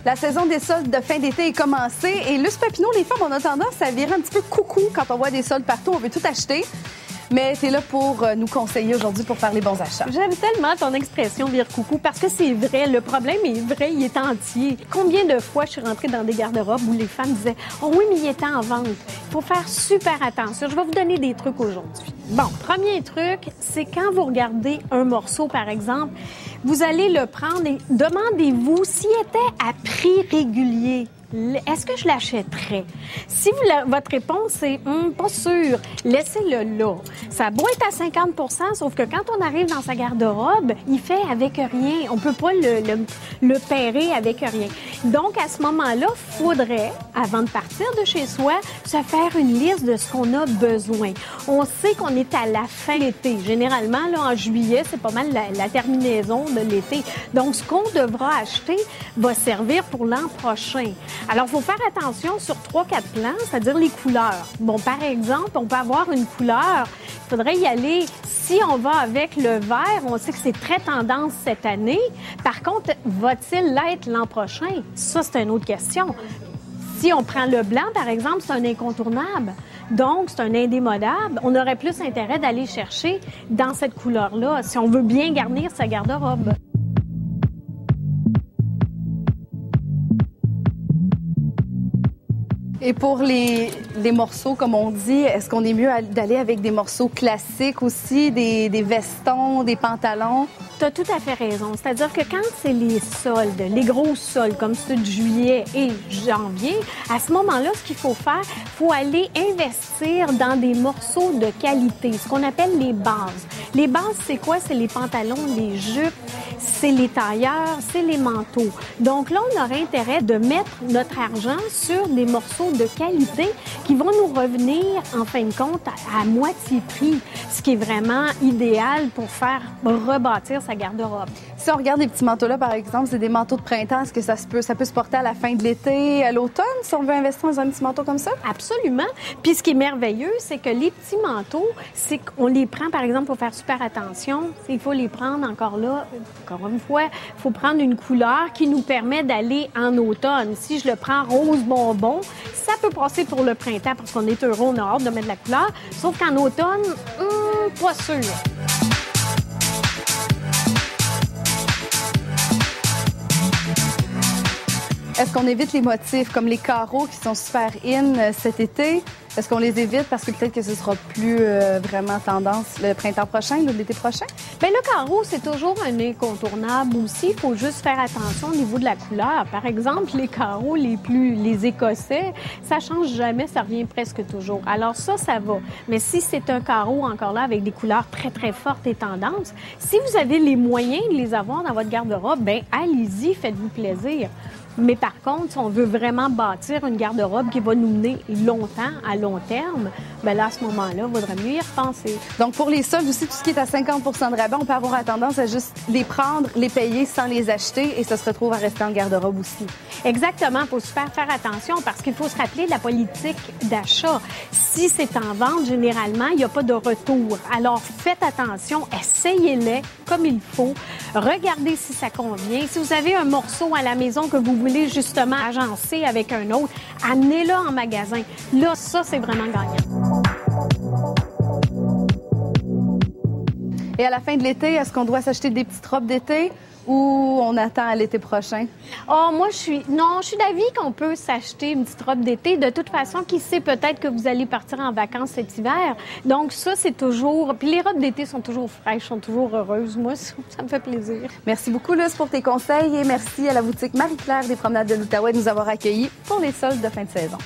La saison des soldes de fin d'été est commencée et Luce Papineau, les femmes, on a tendance à virer un petit peu coucou quand on voit des soldes partout. On veut tout acheter. Mais tu es là pour nous conseiller aujourd'hui pour faire les bons achats. J'aime tellement ton expression vire coucou parce que c'est vrai. Le problème est vrai, il est entier. Combien de fois je suis rentrée dans des garde-robes où les femmes disaient « Oh oui, mais il est en vente. » Il faut faire super attention. Je vais vous donner des trucs aujourd'hui. Bon, premier truc, c'est quand vous regardez un morceau, par exemple, vous allez le prendre et demandez-vous s'il était à prix régulier. Est-ce que je l'achèterais? Si votre réponse est pas sûr, laissez-le là. Ça doit être à 50 % sauf que quand on arrive dans sa garde-robe, il fait avec rien. On peut pas le pairer avec rien. Donc, à ce moment-là, faudrait, avant de partir de chez soi, se faire une liste de ce qu'on a besoin. On sait qu'on est à la fin de l'été. Généralement, là, en juillet, c'est pas mal la terminaison de l'été. Donc, ce qu'on devra acheter va servir pour l'an prochain. Alors, il faut faire attention sur 3-4 plans, c'est-à-dire les couleurs. Bon, par exemple, on peut avoir une couleur, il faudrait y aller, si on va avec le vert, on sait que c'est très tendance cette année. Par contre, va-t-il l'être l'an prochain? Ça, c'est une autre question. Si on prend le blanc, par exemple, c'est un incontournable. Donc, c'est un indémodable. On aurait plus intérêt d'aller chercher dans cette couleur-là si on veut bien garnir sa garde-robe. Et pour les morceaux, comme on dit, est-ce qu'on est mieux d'aller avec des morceaux classiques aussi, des vestons, des pantalons? Tu as tout à fait raison. C'est-à-dire que quand c'est les soldes, les grosses soldes, comme ceux de juillet et janvier, à ce moment-là, ce qu'il faut faire, il faut aller investir dans des morceaux de qualité, ce qu'on appelle les bases. Les bases, c'est quoi? C'est les pantalons, les jupes, c'est les tailleurs, c'est les manteaux. Donc là, on aurait intérêt de mettre notre argent sur des morceaux de qualité qui vont nous revenir, en fin de compte, à moitié prix, ce qui est vraiment idéal pour faire rebâtir sa garde-robe. Si on regarde les petits manteaux-là, par exemple, c'est des manteaux de printemps. Est-ce que ça peut se porter à la fin de l'été, à l'automne, si on veut investir dans un petit manteau comme ça? Absolument. Puis ce qui est merveilleux, c'est que les petits manteaux, c'est qu'on les prend, par exemple, pour faire super attention. Il faut les prendre encore une fois, il faut prendre une couleur qui nous permet d'aller en automne. Si je le prends rose bonbon, ça peut passer pour le printemps parce qu'on est heureux, on a hâte de mettre de la couleur. Sauf qu'en automne, pas sûr. Est-ce qu'on évite les motifs comme les carreaux qui sont super in cet été? Est-ce qu'on les évite parce que peut-être que ce sera plus vraiment tendance le printemps prochain ou l'été prochain? Bien, le carreau, c'est toujours un incontournable aussi. Il faut juste faire attention au niveau de la couleur. Par exemple, les carreaux les écossais, ça change jamais, ça revient presque toujours. Alors ça va. Mais si c'est un carreau encore là avec des couleurs très, très fortes et tendances, si vous avez les moyens de les avoir dans votre garde-robe, bien, allez-y, faites-vous plaisir. Mais par contre, si on veut vraiment bâtir une garde-robe qui va nous mener longtemps, à long terme, bien là, à ce moment-là, il vaudrait mieux y repenser. Donc, pour les soldes aussi, tout ce qui est à 50 % de rabais, on peut avoir tendance à juste les prendre, les payer sans les acheter et ça se retrouve à rester en garde-robe aussi. Exactement. Il faut super faire attention parce qu'il faut se rappeler de la politique d'achat. Si c'est en vente, généralement, il n'y a pas de retour. Alors, faites attention, essayez-les comme il faut. Regardez si ça convient. Si vous avez un morceau à la maison que vous voulez justement agencer avec un autre, amenez-le en magasin. Là, ça, c'est vraiment gagnant. Et à la fin de l'été, est-ce qu'on doit s'acheter des petites robes d'été ou on attend à l'été prochain? Oh, moi, je suis d'avis qu'on peut s'acheter une petite robe d'été. De toute façon, qui sait, peut-être que vous allez partir en vacances cet hiver. Donc ça, c'est toujours... Puis les robes d'été sont toujours fraîches, sont toujours heureuses. Moi, ça me fait plaisir. Merci beaucoup, Luce, pour tes conseils et merci à la boutique Marie-Claire des Promenades de l'Outaouais de nous avoir accueillis pour les soldes de fin de saison.